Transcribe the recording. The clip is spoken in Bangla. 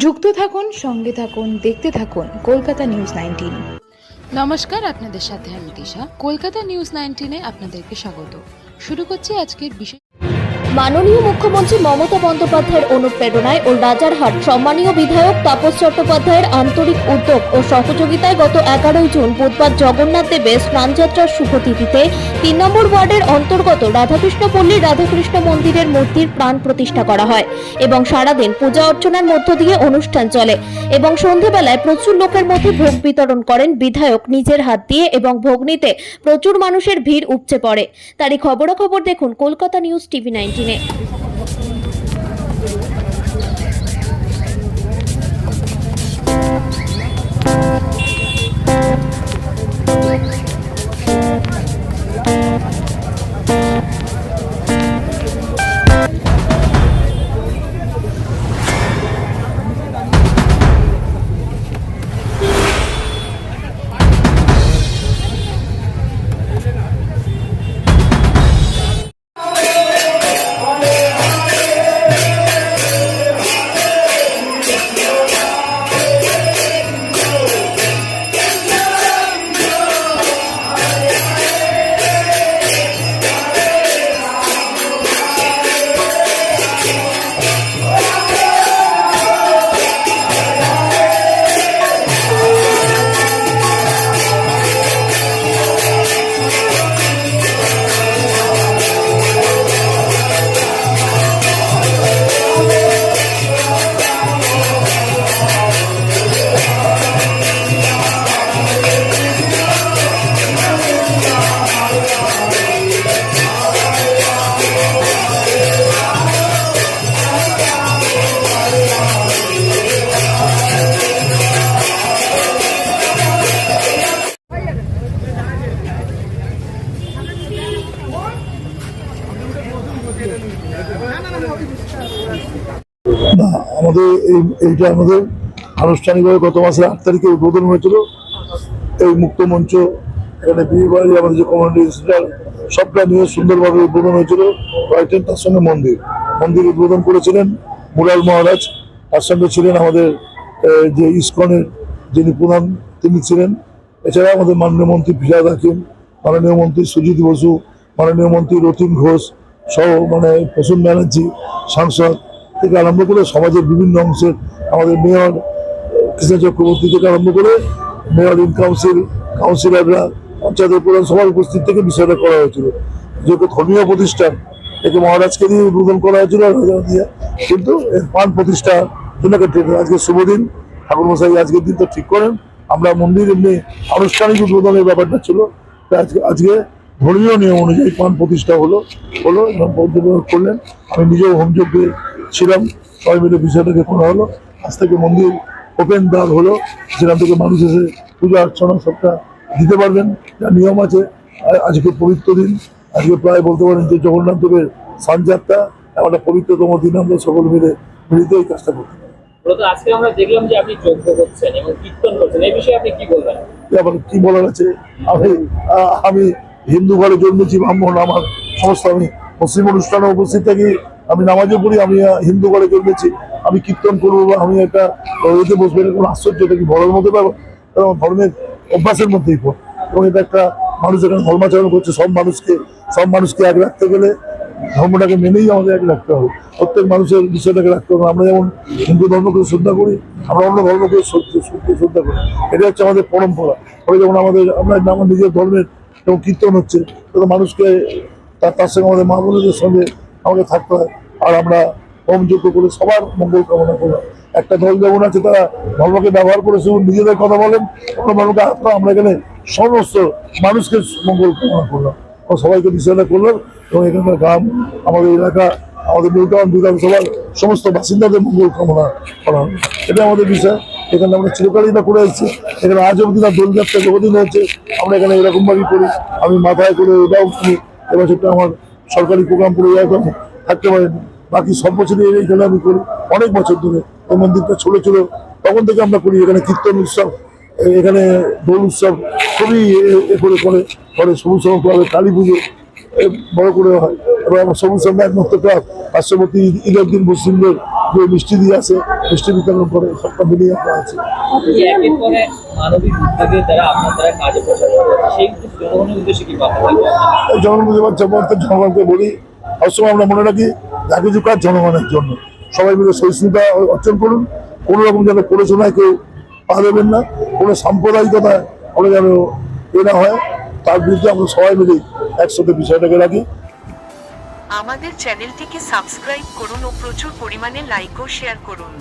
যুক্ত থাকুন, সঙ্গে থাকুন, দেখতে থাকুন কলকাতা নিউজ 19। নমস্কার, আপনাদের সাথে আমি দিশা। কলকাতা নিউজ 19-এ আপনাদেরকে স্বাগত। শুরু করছি আজকের বিশেষ। মাননীয় মুখ্যমন্ত্রী মমতা বন্দ্যোপাধ্যায়ের অনুপ্রেরণায় ও রাজারহাট সম্মানীয় বিধায়ক তাপস চট্টোপাধ্যায়ের আন্তরিক উদ্যোগ ও সহযোগিতায় গত 11 জুন বুধবার জগন্নাথ দেবের স্নানযাত্রার শুভতিথিতে 3 নম্বর ওয়ার্ডের অন্তর্গত রাধাকৃষ্ণপল্লী রাধাকৃষ্ণ মন্দিরের মূর্তির প্রাণ প্রতিষ্ঠা করা হয় এবং সারাদিন পূজা অর্চনার মধ্য দিয়ে অনুষ্ঠান চলে এবং সন্ধ্যাবেলায় প্রচুর লোকের মধ্যে ভোগ বিতরণ করেন বিধায়ক নিজের হাত দিয়ে এবং ভোগ নিতে প্রচুর মানুষের ভিড় উপচে পড়ে। তারই খবরাখবর দেখুন কলকাতা নিউজ টিভি 19। না, আমাদের এইটা আমাদের আনুষ্ঠানিকভাবে গত মাসের 8 তারিখে উদ্বোধন হয়েছিল। এই মুক্ত মঞ্চ, এখানে বিয়ে বাড়ি, আমাদের যে কমিউনিটি সেন্টার, সবটা নিয়ে সুন্দরভাবে উদ্বোধন হয়েছিল। কয়েকদিন তার সঙ্গে মন্দির উদ্বোধন করেছিলেন মুরাল মহারাজ। তার সঙ্গে ছিলেন আমাদের যে ইসকনের যিনি প্রধান, তিনি ছিলেন। এছাড়া আমাদের মাননীয় মন্ত্রী ফিরহাদ হাকিম, মাননীয় মন্ত্রী সুজিত বসু, মাননীয় মন্ত্রী রতিন ঘোষ সহ প্রসূন ব্যানার্জি সাংসদ থেকে আরম্ভ করে সমাজের বিভিন্ন অংশের আমাদের মেয়র কৃষ্ণ চক্রবর্তী থেকে আরম্ভ করে মেয়র ইন কাউন্সিলররা, পঞ্চায়েতের প্রধান সবার উপস্থিত থেকে বিষয়টা করা হয়েছিল। যেহেতু ধর্মীয় প্রতিষ্ঠান, একে মহারাজকে দিয়ে উদ্বোধন করা হয়েছিল, কিন্তু এর প্রাণ প্রতিষ্ঠা জন্য আজকে শুভদিন। ঠাকুরমশাই আজকের দিনটা ঠিক করেন। আমরা মন্দির এমনি আনুষ্ঠানিক উদ্বোধনের ব্যাপারটা ছিল, আজকে ধর্মীয় নিয়ম অনুযায়ী প্রাণ প্রতিষ্ঠা হলো করলেন। আমি নিজেও হোমযজ্ঞে ছিলাম, সবাই মিলে বিষয়টাকে করা হলো। আজ থেকে মন্দির ওপেন দ্বার হলো, সেখান থেকে মানুষ এসে পূজা অর্চনা সবটা দিতে পারবেন, যা নিয়ম আছে। আজকে পবিত্র দিন, আজকে প্রায় বলতে পারেন যে জগন্নাথ দেবের স্নানযাত্রা, একটা পবিত্রতম দিন। আমরা সকল মিলে মিলিত এই কাজটা করতে পারি। আজকে আমরা দেখলাম যে আপনি যজ্ঞ করছেন এবং কীর্তন করছেন, এই বিষয়ে আপনি কি বলবেন? আবার কি বলার আছে, আমি হিন্দু ঘরে জন্মেছি, ব্রাহ্মণ, আমার সমস্ত, আমি মুসলিম অনুষ্ঠানে উপস্থিত থাকি, আমি নামাজও পড়ি, আমি হিন্দু ঘরে জন্মেছি, আমি কীর্তন করবো বা আমি একটা এতে বসবো, এটা কোনো আশ্চর্য, এটা কি বড়ের মধ্যে পাবো? কারণ ধর্মের অভ্যাসের মধ্যেই পড়ে, এবং এটা একটা মানুষ এখানে ধর্মাচরণ করছে। সব মানুষকে এক রাখতে গেলে ধর্মটাকে মেনেই আমাদের এক রাখতে হবে, প্রত্যেক মানুষের বিষয়টাকে রাখতে হবে। আমরা যেমন হিন্দু ধর্মকে শ্রদ্ধা করি, আমরা অন্য ধর্মকে শ্রদ্ধা করি, এটা হচ্ছে আমাদের পরম্পরা। ফলে যখন আমরা আমার নিজের ধর্মের এবং কীর্তন হচ্ছে, তখন মানুষকে তার সঙ্গে আমাদের মা বোনদের সঙ্গে আমাকে থাকতে হয়। আর আমরা হোমযজ্ঞ করে সবার মঙ্গল কামনা করলাম। একটা দল যেমন আছে, তারা ধর্মকে ব্যবহার করে শুধু নিজেদের কথা বলেন, অন্য ধর্মকে আত্মা। আমরা এখানে সমস্ত মানুষকে মঙ্গল কামনা করলাম, সবাইকে বিষয়টা করলাম, এবং এখানকার গ্রাম, আমাদের এলাকা, আমাদের নিউটাউন বিধানসভার সমস্ত বাসিন্দাদের মঙ্গল কামনা করা হবে। এটা আমাদের বিষয়। এখানে আমরা চিরকালই না করে এসেছি, এখানে আজ অবধি না দোলযাত্রা যতদিন হচ্ছে আমরা এখানে এরকমভাবেই করি। আমি মাথায় করে এটাও কিনি, এবছরটা আমার সরকারি প্রোগ্রাম করে থাকতে পারেনি, বাকি সব বছরই এইখানে আমি করি অনেক বছর ধরে। এই মন্দিরটা ছোট ছিল তখন থেকে আমরা করি। এখানে কীর্তন উৎসব, এখানে দোল উৎসব খুবই করে সবুজ সংঘ ক্লাবে কালী পুজো বড় করে হয়। এবং আমার সবুজ সংঘ একমাত্র ক্লাব পার্শ্ববর্তী ঈদের দিন মুসলিমদের যে মিষ্টি দিয়ে আসে, মিষ্টি বিতরণ করে, সবটা মিলিয়ে আমরা আছি। এই একের পর এক মানবিক উদ্যোগের দ্বারা আপনার দ্বারা কাজে প্রচার করছে, সেই জনগণের উদ্দেশ্যে কি কথা বলবেন? এই জনগণকে জনগণকে বলি, সবসময় আমরা মনে রাখি যা কিছু কাজ জনগণের জন্য। সবাই মিলে সহিষ্ণুতা অর্জন করুন, কোনো রকম যেন প্ররোচনায় কেউ পা দেবেন না, কোনো সাম্প্রদায়িকতায় আমরা যেন এ না হয়, তার বিরুদ্ধে আমরা সবাই মিলে একসাথে বিষয়টাকে রাখি। আমাদের চ্যানেলটিকে সাবস্ক্রাইব করুন ও প্রচুর পরিমাণে লাইক ও শেয়ার করুন।